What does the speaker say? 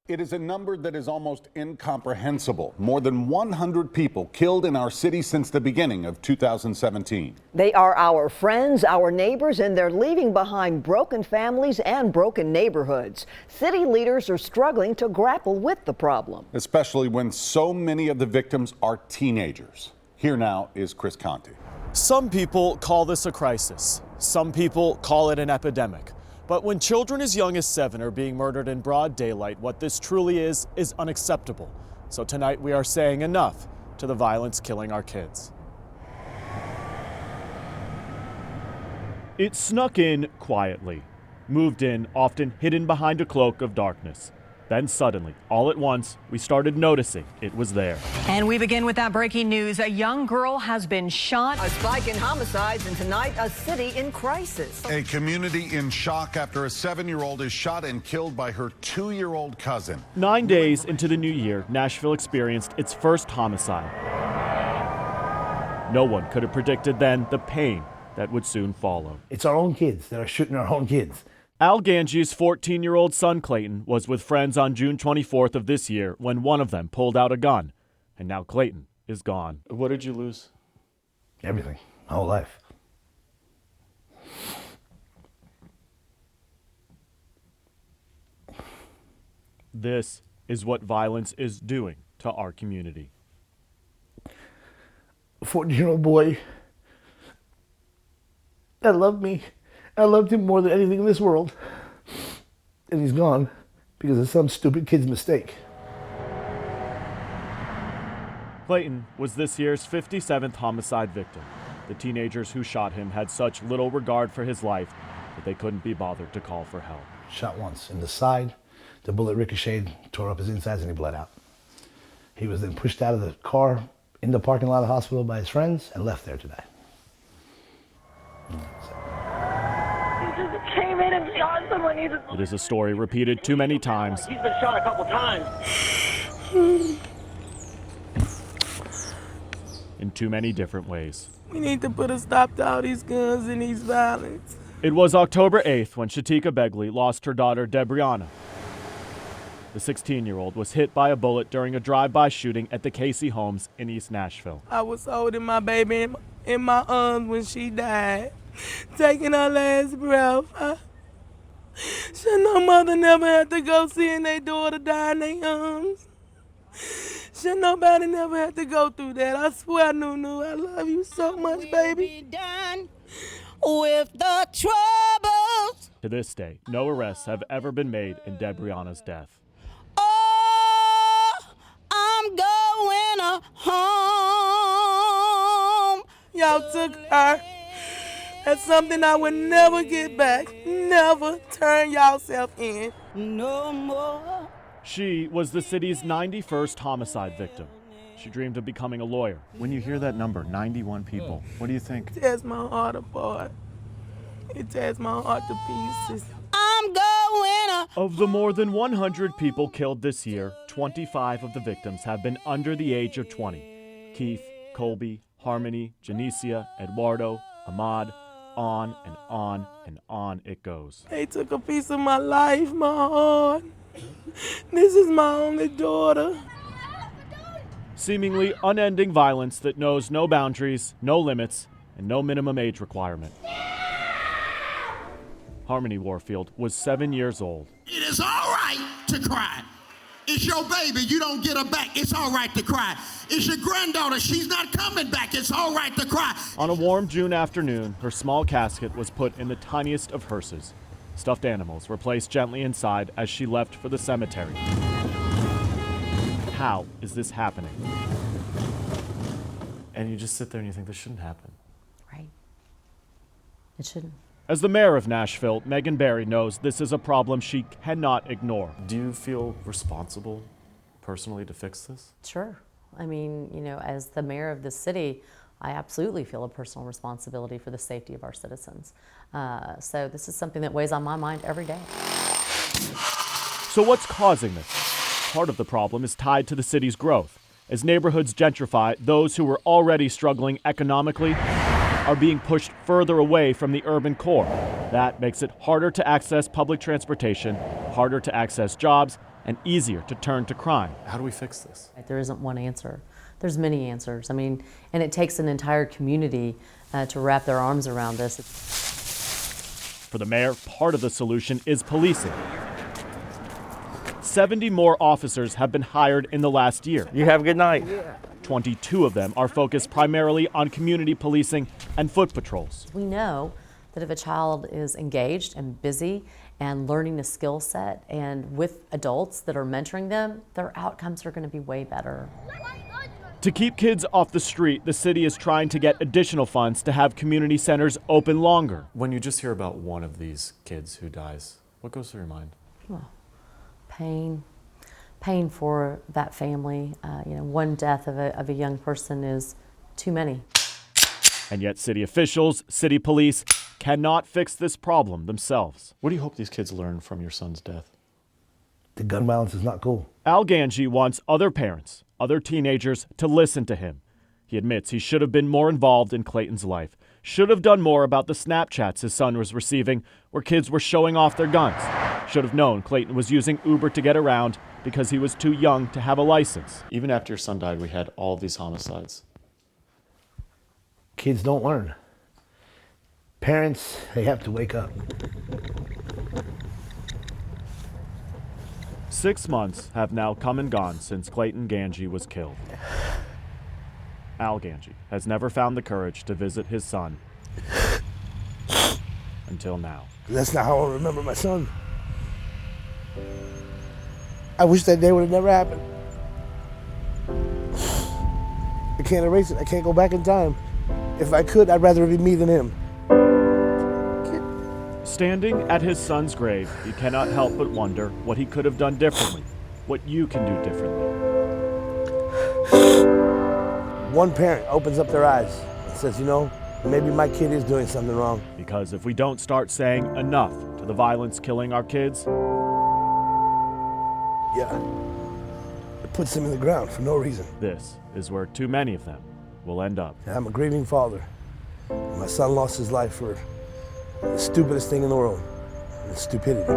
It is a number that is almost incomprehensible. More than 100 people killed in our city since the beginning of 2017. They are our friends, our neighbors, and they're leaving behind broken families and broken neighborhoods. City leaders are struggling to grapple with the problem, especially when so many of the victims are teenagers. Here now is Chris Conti. Some people call this a crisis. Some people call it an epidemic. But when children as young as 7 are being murdered in broad daylight, what this truly is unacceptable. So tonight we are saying enough to the violence killing our kids. It snuck in quietly, moved in, often hidden behind a cloak of darkness. Then suddenly, all at once, we started noticing it was there. And we begin with that breaking news. A young girl has been shot. a spike in homicides, and tonight a city in crisis. A community in shock after a 7-year-old is shot and killed by her 2-year-old cousin. 9 days into the new year, Nashville experienced its first homicide. No one could have predicted then the pain that would soon follow. It's our own kids that are shooting our own kids. Al Ganji's 14-year-old son, Clayton, was with friends on June 24th of this year when one of them pulled out a gun. And now Clayton is gone. What did you lose? Everything. My whole life. This is what violence is doing to our community. A 14-year-old boy that loved me. I loved him more than anything in this world. And he's gone because of some stupid kid's mistake. Clayton was this year's 57th homicide victim. The teenagers who shot him had such little regard for his life that they couldn't be bothered to call for help. Shot once in the side, the bullet ricocheted, tore up his insides, and he bled out. He was then pushed out of the car in the parking lot of the hospital by his friends and left there to die. Came in and shot someone. It is a story repeated too many times. He's been shot a couple times. In too many different ways. We need to put a stop to all these guns and these violence. It was October 8th when Shatika Begley lost her daughter, Debrianna. The 16-year-old was hit by a bullet during a drive-by shooting at the Casey Homes in East Nashville. I was holding my baby in my arms when she died, taking her last breath. Should no mother never have to go seeing their daughter die in their arms? Should nobody never have to go through that? I swear, Nunu, I love you so much, baby. Done with the troubles. To this day, no arrests have ever been made in Debrianna's death. Oh, I'm going home. Y'all took her. That's something I would never get back. Never turn yourself in. No more. She was the city's 91st homicide victim. She dreamed of becoming a lawyer. When you hear that number, 91 people, what do you think? It tears my heart apart. It tears my heart to pieces. I'm going. Of the more than 100 people killed this year, 25 of the victims have been under the age of 20. Keith, Colby, Harmony, Janicia, Eduardo, Ahmad, on and on and on it goes. They took a piece of my life, my heart. This is my only daughter. Seemingly unending violence that knows no boundaries, no limits, and no minimum age requirement. Harmony Warfield was 7 years old. It is all right to cry. It's your baby. You don't get her back. It's all right to cry. It's your granddaughter. She's not coming back. It's all right to cry. On a warm June afternoon, her small casket was put in the tiniest of hearses. Stuffed animals were placed gently inside as she left for the cemetery. How is this happening? And you just sit there and you think this shouldn't happen. Right. It shouldn't. As the mayor of Nashville, Megan Barry knows this is a problem she cannot ignore. Do you feel responsible personally to fix this? Sure. I mean, you know, as the mayor of this city, I absolutely feel a personal responsibility for the safety of our citizens. So this is something that weighs on my mind every day. So what's causing this? Part of the problem is tied to the city's growth. As neighborhoods gentrify, those who were already struggling economically are being pushed further away from the urban core. That makes it harder to access public transportation, harder to access jobs, and easier to turn to crime. How do we fix this? There isn't one answer. There's many answers. I mean, and it takes an entire community to wrap their arms around this. For the mayor, part of the solution is policing. 70 more officers have been hired in the last year. You have a good night. 22 of them are focused primarily on community policing and foot patrols. We know that if a child is engaged and busy and learning a skill set and with adults that are mentoring them, their outcomes are going to be way better. To keep kids off the street, the city is trying to get additional funds to have community centers open longer. When you just hear about one of these kids who dies, what goes through your mind? Well, pain for that family. One death of a young person is too many. And yet city officials, city police cannot fix this problem themselves. What do you hope these kids learn from your son's death? The gun violence is not cool. Al Ganji wants other parents, other teenagers to listen to him. He admits he should have been more involved in Clayton's life, should have done more about the Snapchats his son was receiving where kids were showing off their guns, should have known Clayton was using Uber to get around because he was too young to have a license. Even after your son died, we had all of these homicides. Kids don't learn. Parents, they have to wake up. 6 months have now come and gone since Clayton Ganji was killed. Al Ganji has never found the courage to visit his son until now. That's not how I remember my son. I wish that day would have never happened. I can't erase it. I can't go back in time. If I could, I'd rather it be me than him. Standing at his son's grave, he cannot help but wonder what he could have done differently, what you can do differently. One parent opens up their eyes and says, maybe my kid is doing something wrong. Because if we don't start saying enough to the violence killing our kids, it puts them in the ground for no reason. this is where too many of them will end up. I'm a grieving father. My son lost his life for the stupidest thing in the world, stupidity.